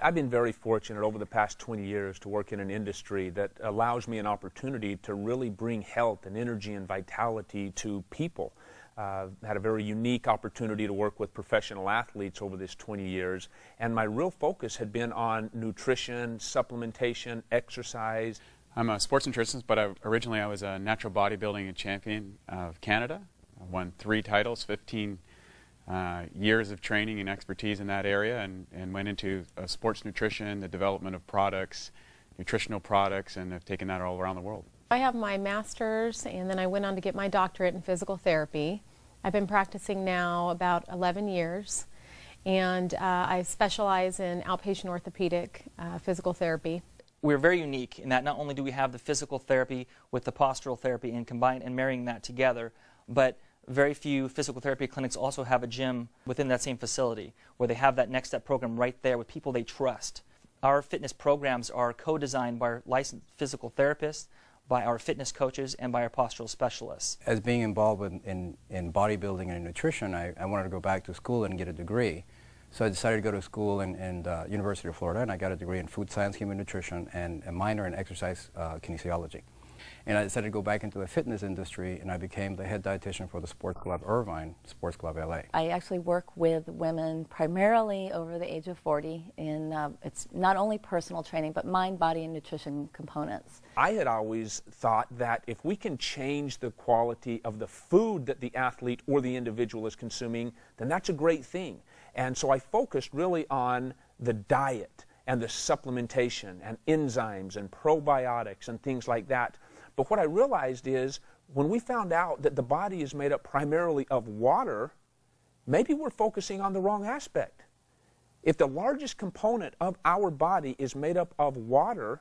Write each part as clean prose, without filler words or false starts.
I've been very fortunate over the past 20 years to work in an industry that allows me an opportunity to really bring health and energy and vitality to people. Had a very unique opportunity to work with professional athletes over this 20 years, and my real focus had been on nutrition, supplementation, exercise. I'm a sports nutritionist, but originally I was a natural bodybuilding champion of Canada. I won 3 titles, 15 years of training and expertise in that area, and went into sports nutrition, the development of products, nutritional products, and have taken that all around the world. I have my master's, and then I went on to get my doctorate in physical therapy. I've been practicing now about 11 years, and I specialize in outpatient orthopedic physical therapy. We're very unique in that not only do we have the physical therapy with the postural therapy and combine and marrying that together, but very few physical therapy clinics also have a gym within that same facility where they have that next step program right there with people they trust. Our fitness programs are co-designed by our licensed physical therapists, by our fitness coaches, and by our postural specialists. As being involved in bodybuilding and nutrition, I wanted to go back to school and get a degree. So I decided to go to school in University of Florida, and I got a degree in food science, human nutrition, and a minor in exercise kinesiology. And I decided to go back into the fitness industry, and I became the head dietitian for the Sports Club Irvine, Sports Club LA. I actually work with women primarily over the age of 40 in, it's not only personal training, but mind, body, and nutrition components. I had always thought that if we can change the quality of the food that the athlete or the individual is consuming, then that's a great thing. And so I focused really on the diet and the supplementation and enzymes and probiotics and things like that. But what I realized is when we found out that the body is made up primarily of water, maybe we're focusing on the wrong aspect. If the largest component of our body is made up of water,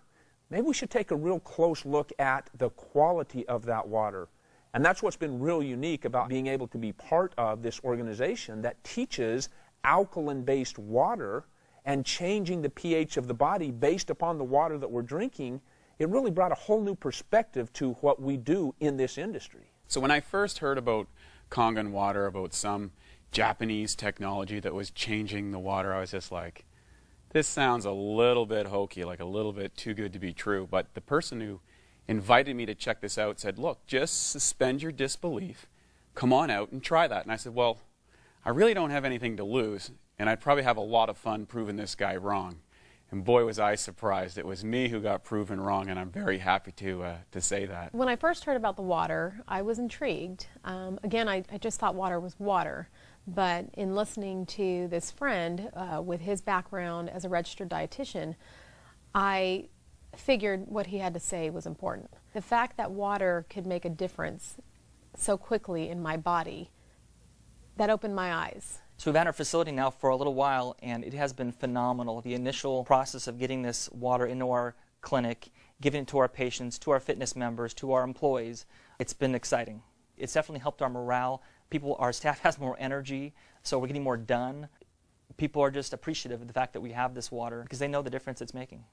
maybe we should take a real close look at the quality of that water. And that's what's been real unique about being able to be part of this organization that teaches alkaline-based water and changing the pH of the body based upon the water that we're drinking. It really brought a whole new perspective to what we do in this industry. So when I first heard about Kangen Water, about some Japanese technology that was changing the water, I was just like, this sounds a little bit hokey, like a little bit too good to be true. But the person who invited me to check this out said, look, just suspend your disbelief, come on out and try that. And I said, well, I really don't have anything to lose, and I'd probably have a lot of fun proving this guy wrong. And boy, was I surprised. It was me who got proven wrong, and I'm very happy to say that. When I first heard about the water, I was intrigued. Again, I just thought water was water. But in listening to this friend with his background as a registered dietitian, I figured what he had to say was important. The fact that water could make a difference so quickly in my body, that opened my eyes. So we've had our facility now for a little while, and it has been phenomenal. The initial process of getting this water into our clinic, giving it to our patients, to our fitness members, to our employees, it's been exciting. It's definitely helped our morale. Our staff has more energy, so we're getting more done. People are just appreciative of the fact that we have this water because they know the difference it's making.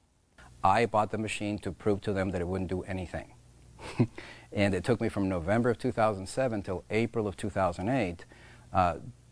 I bought the machine to prove to them that it wouldn't do anything. And it took me from November of 2007 till April of 2008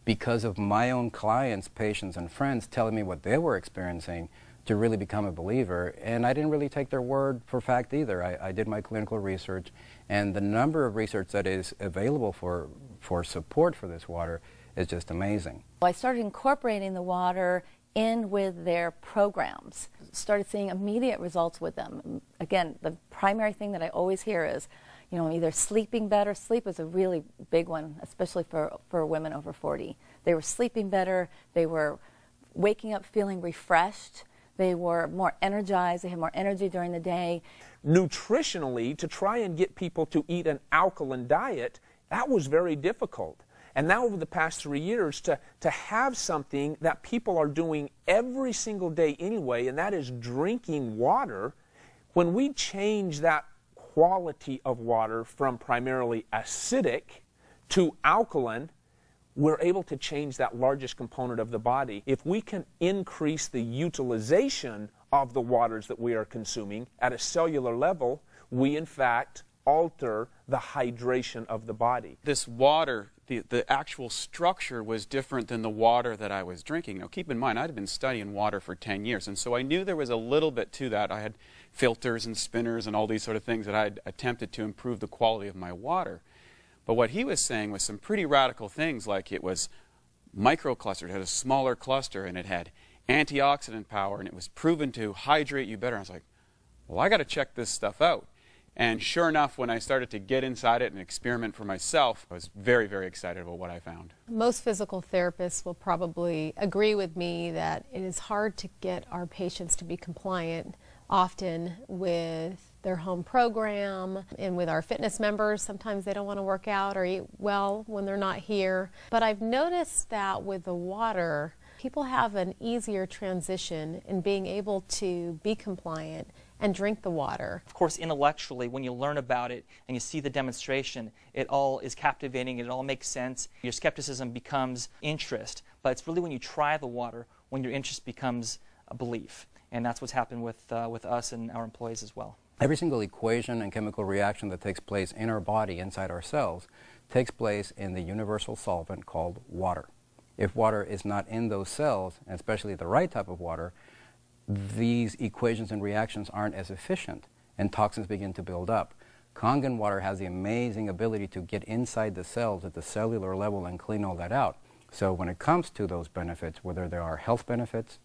because of my own clients, patients, and friends telling me what they were experiencing to really become a believer. And I didn't really take their word for fact either. I did my clinical research, and the number of research that is available for support for this water is just amazing. I started incorporating the water in with their programs, started seeing immediate results with them. Again, the primary thing that I always hear is, you know, either sleeping better. Sleep is a really big one, especially for women over 40. They were sleeping better, they were waking up feeling refreshed, they were more energized, they had more energy during the day. Nutritionally, to try and get people to eat an alkaline diet, that was very difficult. And now over the past 3 years, to have something that people are doing every single day anyway, and that is drinking water, when we change that quality of water from primarily acidic to alkaline, we're able to change that largest component of the body. If we can increase the utilization of the waters that we are consuming at a cellular level, we in fact alter the hydration of the body. This water the actual structure was different than the water that I was drinking. Now keep in mind, I'd been studying water for 10 years, and so I knew there was a little bit to that. I had filters and spinners and all these sort of things that I'd attempted to improve the quality of my water. But what he was saying was some pretty radical things, like it was microclustered, it had a smaller cluster, and it had antioxidant power, and it was proven to hydrate you better. I was like, well, I got to check this stuff out. And sure enough, when I started to get inside it and experiment for myself, I was very, very excited about what I found. Most physical therapists will probably agree with me that it is hard to get our patients to be compliant often with their home program and with our fitness members. Sometimes they don't want to work out or eat well when they're not here. But I've noticed that with the water, people have an easier transition in being able to be compliant and drink the water. Of course, intellectually, when you learn about it and you see the demonstration, it all is captivating, it all makes sense. Your skepticism becomes interest, but it's really when you try the water when your interest becomes a belief. And that's what's happened with us and our employees as well. Every single equation and chemical reaction that takes place in our body, inside our cells, takes place in the universal solvent called water. If water is not in those cells, and especially the right type of water, these equations and reactions aren't as efficient, and toxins begin to build up. Kangen water has the amazing ability to get inside the cells at the cellular level and clean all that out. So when it comes to those benefits, whether there are health benefits,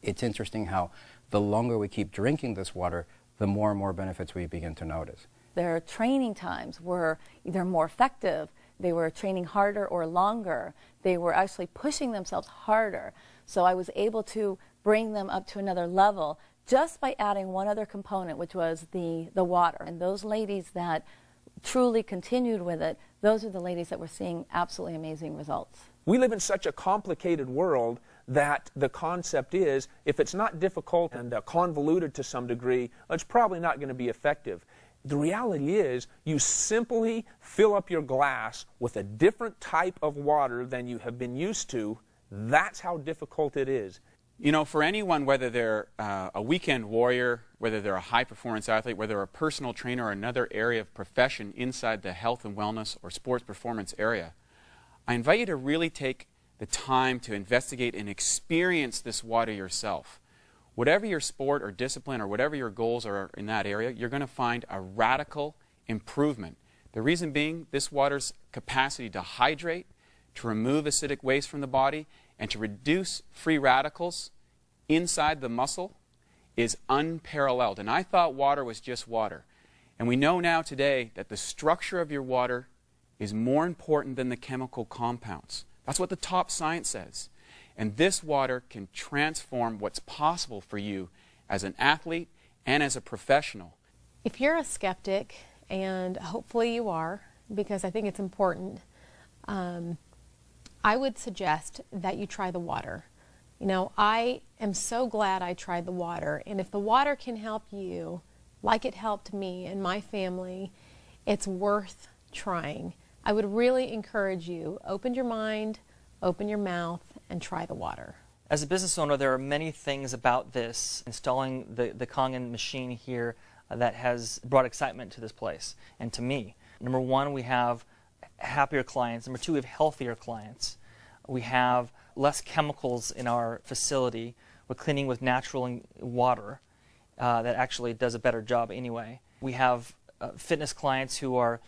it's interesting how the longer we keep drinking this water, the more and more benefits we begin to notice. Their training times were either more effective, they were training harder or longer, they were actually pushing themselves harder. So I was able to bring them up to another level just by adding one other component, which was the water. And those ladies that truly continued with it, those are the ladies that were seeing absolutely amazing results. We live in such a complicated world that the concept is, if it's not difficult and convoluted to some degree, it's probably not going to be effective. The reality is, you simply fill up your glass with a different type of water than you have been used to. That's how difficult it is. You know, for anyone, whether they're a weekend warrior, whether they're a high-performance athlete, whether they're a personal trainer or another area of profession inside the health and wellness or sports performance area, I invite you to really take the time to investigate and experience this water yourself. Whatever your sport or discipline or whatever your goals are in that area, you're going to find a radical improvement. The reason being, this water's capacity to hydrate, to remove acidic waste from the body, and to reduce free radicals inside the muscle is unparalleled. And I thought water was just water. And we know now today that the structure of your water is more important than the chemical compounds. That's what the top science says. And this water can transform what's possible for you as an athlete and as a professional. If you're a skeptic, and hopefully you are, because I think it's important, I would suggest that you try the water. You know, I am so glad I tried the water, and if the water can help you, like it helped me and my family, it's worth trying. I would really encourage you, open your mind, open your mouth, and try the water. As a business owner, there are many things about this, installing the Kangen machine here, that has brought excitement to this place and to me. Number one, we have happier clients. Number two, we have healthier clients. We have less chemicals in our facility. We're cleaning with natural water that actually does a better job anyway. We have fitness clients who are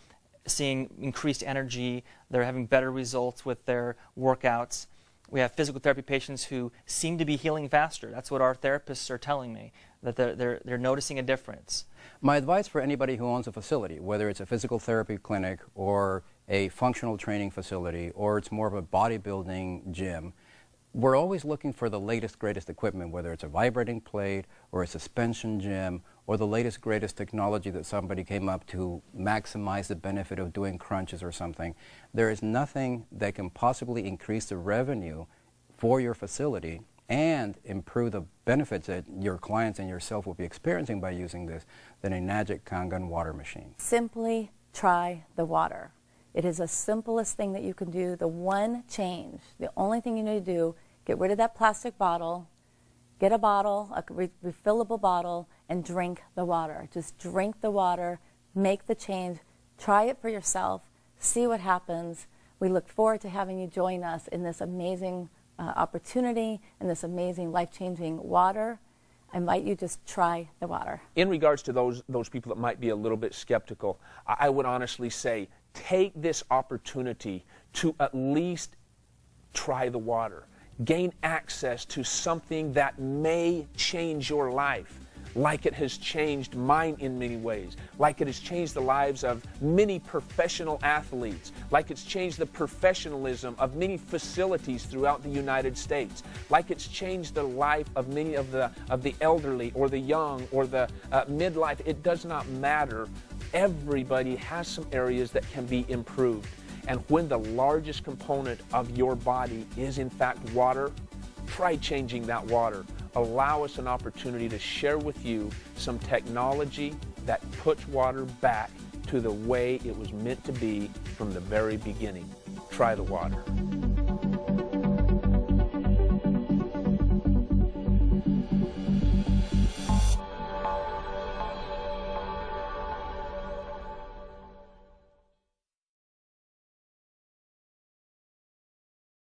seeing increased energy. They're having better results with their workouts. We have physical therapy patients who seem to be healing faster. That's what our therapists are telling me, that they're noticing a difference. My advice for anybody who owns a facility, whether it's a physical therapy clinic or a functional training facility or it's more of a bodybuilding gym, we're always looking for the latest, greatest equipment, whether it's a vibrating plate or a suspension gym or the latest, greatest technology that somebody came up to maximize the benefit of doing crunches or something. There is nothing that can possibly increase the revenue for your facility and improve the benefits that your clients and yourself will be experiencing by using this than a magic Kangen water machine. Simply try the water. It is the simplest thing that you can do. The one change, the only thing you need to do, get rid of that plastic bottle, get a bottle, a refillable bottle, and drink the water. Just drink the water, make the change, try it for yourself, see what happens. We look forward to having you join us in this amazing opportunity and this amazing life-changing water. I invite you to just try the water. In regards to those people that might be a little bit skeptical, I would honestly say take this opportunity to at least try the water. Gain access to something that may change your life, like it has changed mine in many ways, like it has changed the lives of many professional athletes, like it's changed the professionalism of many facilities throughout the United States, like it's changed the life of many of the elderly or the young or the midlife. It does not matter. Everybody has some areas that can be improved. And when the largest component of your body is in fact water, try changing that water. Allow us an opportunity to share with you some technology that puts water back to the way it was meant to be from the very beginning. Try the water.